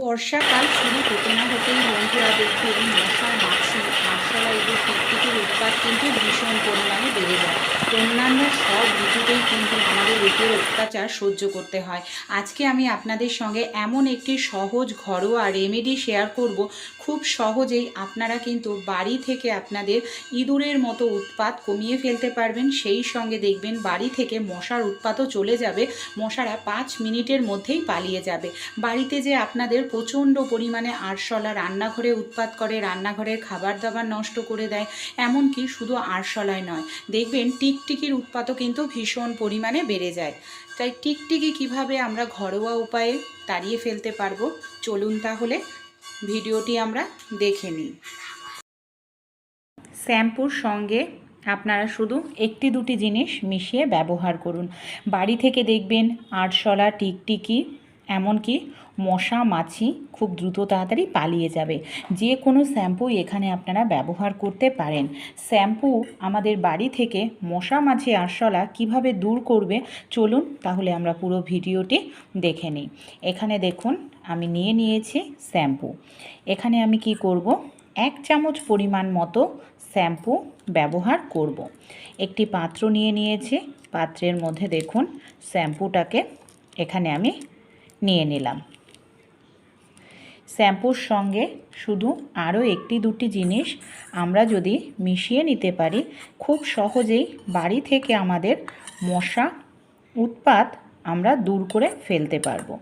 বর্ষাকাল শুরু হতে না হতেই বন্ধুরা দেখবেন মশা মাছি আরশোলা এদের টিকটিকির উৎপাত কিন্তু ভীষণ পরিমাণে বেড়ে যায়। অন্যান্য সব ঋতুতেই কিন্তু আমাদের এদের অত্যাচার সহ্য করতে হয়। আজকে আমি আপনাদের সঙ্গে এমন একটি সহজ ঘরোয়া রেমেডি শেয়ার করব। খুব সহজেই আপনারা কিন্তু বাড়ি থেকে আপনাদের ইঁদুরের মতো উৎপাত কমিয়ে ফেলতে পারবেন। সেই সঙ্গে দেখবেন বাড়ি থেকে মশার উৎপাতও চলে যাবে। মশারা 5 মিনিটের মধ্যেই পালিয়ে যাবে। বাড়িতে যে আপনাদের প্রচণ্ড পরিমাণে আরশোলা রান্নাঘরে উৎপাত করে, রান্নাঘরের খাবার দাবার নষ্ট করে দেয়, এমনকি শুধু আরশোলায় নয়, দেখবেন টিকটিকির উৎপাতও কিন্তু ভীষণ পরিমাণে বেড়ে যায়। তাই টিকটিকি কিভাবে আমরা ঘরোয়া উপায়ে তাড়িয়ে ফেলতে পারবো, চলুন তাহলে ভিডিওটি আমরা দেখে নিই। শ্যাম্পুর সঙ্গে আপনারা শুধু একটি দুটি জিনিস মিশিয়ে ব্যবহার করুন। বাড়ি থেকে দেখবেন আরশোলা টিকটিকি এমনকি মশা মাছি খুব দ্রুত তাড়াতাড়ি পালিয়ে যাবে। যে কোনো শ্যাম্পুই এখানে আপনারা ব্যবহার করতে পারেন। শ্যাম্পু আমাদের বাড়ি থেকে মশা মাছি আরশোলা কিভাবে দূর করবে, চলুন তাহলে আমরা পুরো ভিডিওটি দেখে নিই। এখানে দেখুন আমি নিয়েছি শ্যাম্পু। এখানে আমি কি করব, 1 চামচ পরিমাণ মতো শ্যাম্পু ব্যবহার করব। একটি পাত্র নিয়েছি, পাত্রের মধ্যে দেখুন শ্যাম্পুটাকে এখানে আমি নিয়ে নিলাম। শ্যাম্পুর সঙ্গে শুধু আরও একটি দুটি জিনিস আমরা যদি মিশিয়ে নিতে পারি, খুব সহজেই বাড়ি থেকে আমাদের মশা উৎপাত আমরা দূর করে ফেলতে পারবো।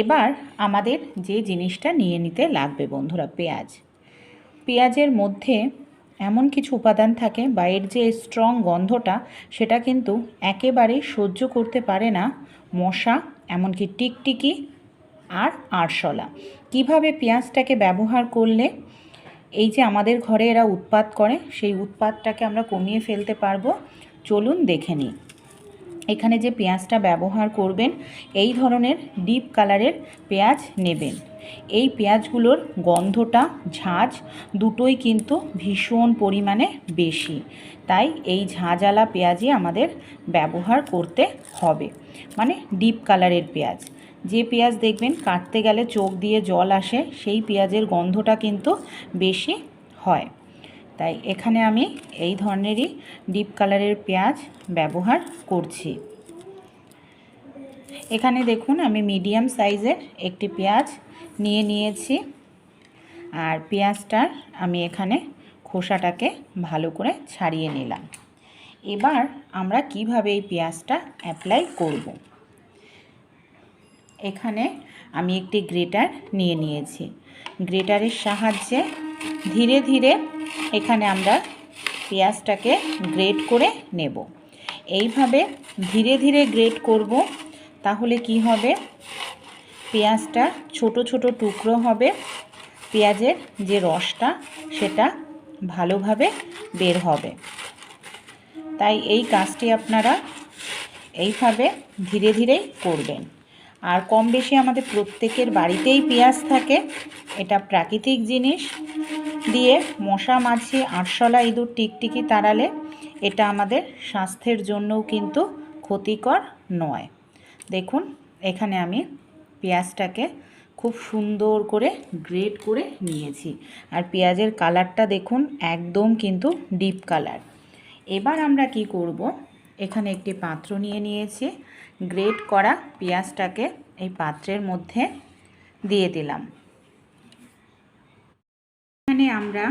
এবার আমাদের যে জিনিসটা নিয়ে নিতে লাগবে বন্ধুরা, পেঁয়াজের মধ্যে এমন কিছু উপাদান থাকে বা এর যে স্ট্রং গন্ধটা সেটা কিন্তু একেবারেই সহ্য করতে পারে না মশা, এমনকি টিকটিকি আর আরশোলা। কিভাবে পেঁয়াজটাকে ব্যবহার করলে এই যে আমাদের ঘরে এরা উৎপাত করে সেই উৎপাতটাকে আমরা কমিয়ে ফেলতে পারবো, চলুন দেখে নিই। এখানে যে পেঁয়াজটা ব্যবহার করবেন এই ধরনের ডিপ কালারের পেঁয়াজ নেবেন। এই পেঁয়াজগুলোর গন্ধটা, ঝাঁঝ দুটোই কিন্তু ভীষণ পরিমাণে বেশি, তাই এই ঝাঁঝালা পেঁয়াজই আমাদের ব্যবহার করতে হবে। মানে ডিপ কালারের পেঁয়াজ, যে পেঁয়াজ দেখবেন কাটতে গেলে চোখ দিয়ে জল আসে, সেই পেঁয়াজের গন্ধটা কিন্তু বেশি হয়। তাই এখানে আমি এই ধরনেরই ডিপ কালারের পেঁয়াজ ব্যবহার করছি। এখানে দেখুন আমি মিডিয়াম সাইজের একটি পেঁয়াজ নিয়েছি, আর পেঁয়াজটার আমি এখানে খোসাটাকে ভালো করে ছাড়িয়ে নিলাম। এবার আমরা কিভাবে এই পেঁয়াজটা অ্যাপ্লাই করব। এখানে আমি একটি গ্রেটার নিয়েছি। গ্রেটারের সাহায্যে ধীরে ধীরে এখানে আমরা পেঁয়াজটাকে গ্রেট করে নেব। এইভাবে ধীরে ধীরে গ্রেট করব, তাহলে কি হবে, পেঁয়াজটা ছোট ছোট টুকরো হবে, পেঁয়াজের যে রসটা সেটা ভালোভাবে বের হবে। তাই এই কাজটি আপনারা এইভাবে ধীরে ধীরেই করবেন। আর কম বেশি আমাদের প্রত্যেকের বাড়িতেই পেঁয়াজ থাকে, এটা প্রাকৃতিক জিনিস, দিয়ে মশা মাছি আরশোলা ইঁদুর টিকটিকি তাড়ালে এটা আমাদের স্বাস্থ্যের জন্যও কিন্তু ক্ষতিকর নয়। দেখুন এখানে আমি পেঁয়াজটাকে খুব সুন্দর করে গ্রেট করে নিয়েছি, আর পেঁয়াজের কালারটা দেখুন একদম কিন্তু ডিপ কালার। এবার আমরা কি করব, এখানে একটি পাত্র নিয়েছি, গ্রেট করা পেঁয়াজটাকে এই পাত্রের মধ্যে দিয়ে দিলাম। এখানে আমরা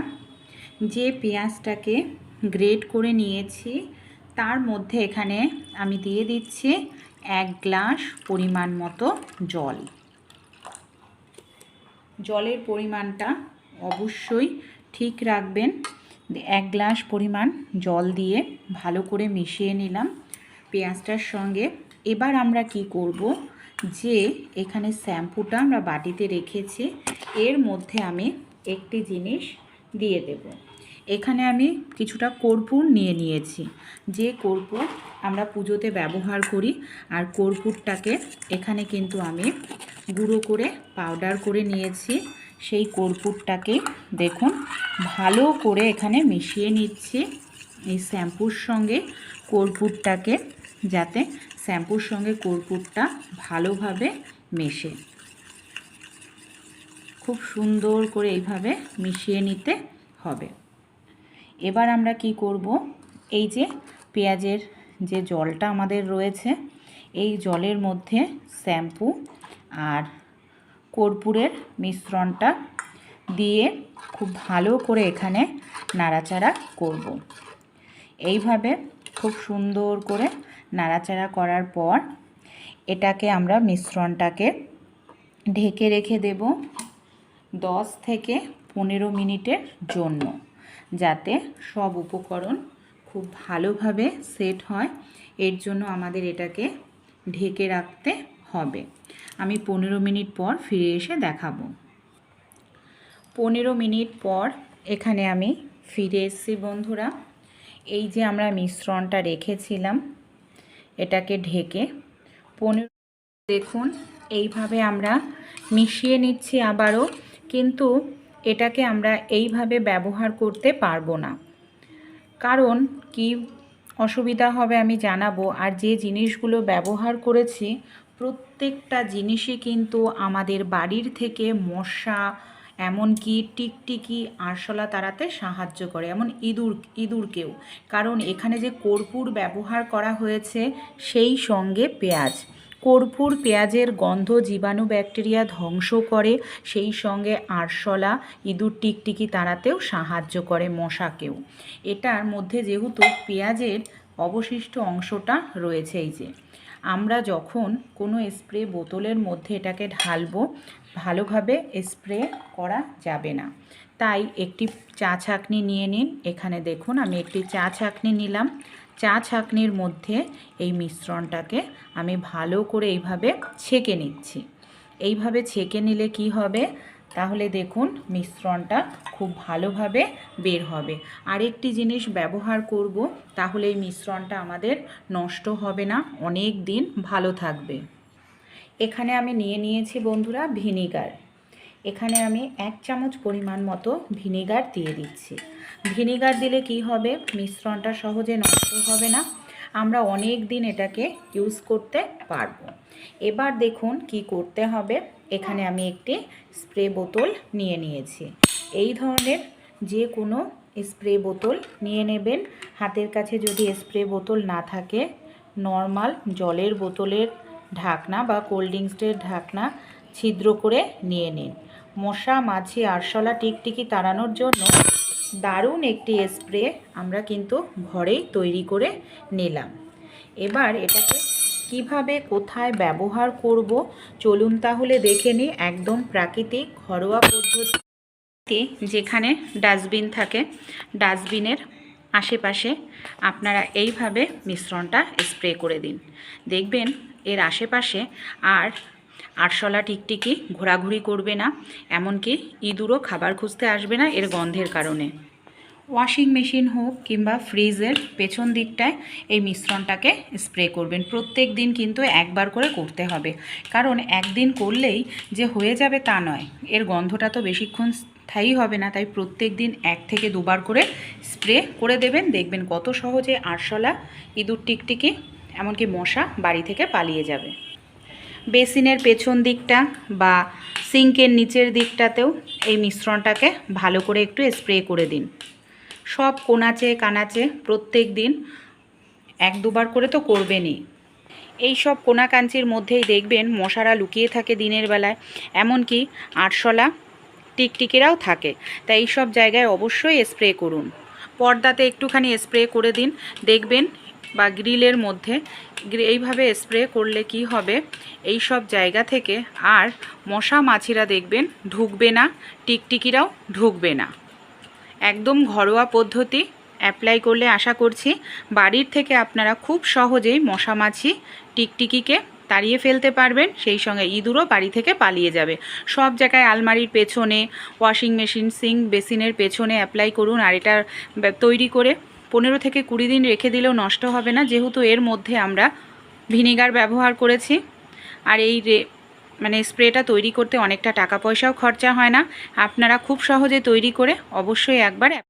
যে পেঁয়াজটাকে গ্রেট করে নিয়েছি তার মধ্যে এখানে আমি দিয়ে দিচ্ছি 1 গ্লাস পরিমাণ মতো জল। জলের পরিমাণটা অবশ্যই ঠিক রাখবেন। 1 গ্লাস পরিমাণ জল দিয়ে ভালো করে মিশিয়ে নিলাম পেঁয়াজটার সঙ্গে। এবার আমরা কি করব, যে এখানে শ্যাম্পুটা আমরা বাটিতে রেখেছি এর মধ্যে আমি একটি জিনিস দিয়ে দেব। এখানে আমি কিছুটা কর্পূর নিয়েছি, যে কর্পূর আমরা পুজোতে ব্যবহার করি, আর কর্পূরটাকে এখানে কিন্তু আমি গুঁড়ো করে পাউডার করে নিয়েছি। সেই কর্পূরটাকে দেখুন ভালো করে এখানে মিশিয়ে নিচ্ছি এই শ্যাম্পুর সঙ্গে কর্পূরটাকে, যাতে শ্যাম্পুর সঙ্গে কর্পূরটা ভালোভাবে মেশে খুব সুন্দর করে এইভাবে মিশিয়ে নিতে হবে। এবার আমরা কি করব, এই যে পেঁয়াজের যে জলটা আমাদের রয়েছে এই জলের মধ্যে শ্যাম্পু আর কর্পূরের মিশ্রণটা দিয়ে খুব ভালো করে এখানে নাড়াচাড়া করব। এইভাবে খুব সুন্দর করে নাড়াচাড়া করার পর এটাকে আমরা মিশ্রণটাকে ঢেকে রেখে দেব 10 থেকে 15 মিনিটের জন্য, যাতে সব উপকরণ খুব ভালোভাবে সেট হয়। এর জন্য আমাদের এটাকে ঢেকে রাখতে হবে। আমি 15 মিনিট পর ফিরে এসে দেখাবো। 15 মিনিট পর এখানে আমি ফিরে এসেছি বন্ধুরা। এই যে আমরা মিশ্রণটা রেখেছিলাম এটাকে ঢেকে 15, দেখুন এইভাবে আমরা মিশিয়ে নিচ্ছি আবারও, কিন্তু এটাকে আমরা এইভাবে ব্যবহার করতে পারবো না। কারণ কি অসুবিধা হবে আমি জানাবো। আর যে জিনিসগুলো ব্যবহার করেছি প্রত্যেকটা জিনিসই কিন্তু আমাদের বাড়ির থেকে মশা, এমনকি টিকটিকি, আরশোলা তাড়াতে সাহায্য করে, এমন ইঁদুরকেও। কারণ এখানে যে কর্পূর ব্যবহার করা হয়েছে সেই সঙ্গে পেঁয়াজ, কর্পূর পেঁয়াজের গন্ধ জীবাণু ব্যাকটেরিয়া ধ্বংস করে, সেই সঙ্গে আরশোলা, ইঁদুর, টিকটিকি তাড়াতেও সাহায্য করে, মশাকেও। এটার মধ্যে যেহেতু পেঁয়াজের অবশিষ্ট অংশটা রয়েছে, এই যে আমরা যখন কোনো স্প্রে বোতলের মধ্যে এটাকে ঢালবো ভালোভাবে স্প্রে করা যাবে না। তাই একটি চা ছাঁকনি নিয়ে নিন। এখানে দেখুন আমি একটি চা ছাঁকনি নিলাম। চা ছাঁকনির মধ্যে এই মিশ্রণটাকে আমি ভালো করে এইভাবে ছেঁকে নিচ্ছি। এইভাবে ছেঁকে নিলে কি হবে, তাহলে দেখুন মিশ্রণটা খুব ভালোভাবে বের হবে। আরেকটি জিনিস ব্যবহার করব, তাহলে এই মিশ্রণটা আমাদের নষ্ট হবে না, অনেক দিন ভালো থাকবে। এখানে আমি নিয়ে নিয়েছি বন্ধুরা ভিনিগার। এখানে আমি 1 চামচ পরিমাণ মতো ভিনিগার দিয়ে দিচ্ছি। ভিনিগার দিলে কি হবে, মিশ্রণটা সহজে নষ্ট হবে না, আমরা অনেক দিন এটাকে ইউজ করতে পারবো। এবার দেখুন কি করতে হবে। এখানে আমি একটি স্প্রে বোতল নিয়ে নিয়েছি। এই ধরনের যে কোনো স্প্রে বোতল নিয়ে নেবেন। হাতের কাছে যদি স্প্রে বোতল না থাকে, নর্মাল জলের বোতলের ঢাকনা বা কোল্ড ড্রিঙ্কসের ঢাকনা ছিদ্র করে নিয়ে নিন। মশা, মাছি, আরশোলা, টিকটিকি তাড়ানোর জন্য দারুণ একটি স্প্রে আমরা কিন্তু ঘরেই তৈরি করে নিলাম। এবার এটাকে কিভাবে কোথায় ব্যবহার করব চলুন তাহলে দেখে নিই। একদম প্রাকৃতিক ঘরোয়া পদ্ধতি, যেখানে ডাস্টবিন থাকে, ডাস্টবিনের আশেপাশে আপনারা এইভাবে মিশ্রণটা স্প্রে করে দিন। দেখবেন এর আশেপাশে আর আরশোলা, টিকটিকি ঘোরাঘুরি করবে না, এমনকি ইঁদুরও খাবার খুঁজতে আসবে না এর গন্ধের কারণে। ওয়াশিং মেশিন হোক কিংবা ফ্রিজের পেছন দিকটায় এই মিশ্রণটাকে স্প্রে করবেন। প্রত্যেক দিন কিন্তু একবার করে করতে হবে, কারণ একদিন করলেই যে হয়ে যাবে তা নয়, এর গন্ধটা তো বেশিক্ষণ স্থায়ী হবে না। তাই প্রত্যেক দিন 1 থেকে 2 বার করে স্প্রে করে দেবেন। দেখবেন কত সহজে আরশোলা, ইঁদুর, টিকটিকি এমনকি মশা বাড়ি থেকে পালিয়ে যাবে। বেসিনের পেছন দিকটা বা সিঙ্কের নিচের দিকটাতেও এই মিশ্রণটাকে ভালো করে একটু স্প্রে করে দিন। সব কোনাচে কানাচে প্রত্যেক দিন 1-2 বার করে তো করবেনই। এই সব কোনা কাঞ্চির মধ্যেই দেখবেন মশারা লুকিয়ে থাকে দিনের বেলায়, এমনকি আরশোলা, টিকটিকিরাও থাকে। তাই এই সব জায়গায় অবশ্যই স্প্রে করুন। পর্দাতে একটুখানি স্প্রে করে দিন, দেখবেন, বা গ্রিলের মধ্যে এইভাবে স্প্রে করলে কি হবে, এই সব জায়গা থেকে আর মশা মাছিরা দেখবেন ঢুকবে না, টিকটিকিরাও ঢুকবে না। একদম ঘরোয়া পদ্ধতি অ্যাপ্লাই করলে আশা করছি বাড়ির থেকে আপনারা খুব সহজেই মশা, মাছি, টিকটিকিকে তাড়িয়ে ফেলতে পারবেন। সেই সঙ্গে ইঁদুরও বাড়ি থেকে পালিয়ে যাবে। সব জায়গায় আলমারির পেছনে, ওয়াশিং মেশিন, সিঙ্ক, বেসিনের পেছনে অ্যাপ্লাই করুন। আর এটা তৈরি করে 15 থেকে 20 দিন রেখে দিলেও নষ্ট হবে না, যেহেতু এর মধ্যে আমরা ভিনিগার ব্যবহার করেছি। আর এই স্প্রেটা তৈরি করতে অনেকটা টাকা পয়সাও খরচা হয় না। আপনারা খুব সহজে তৈরি করে অবশ্যই একবার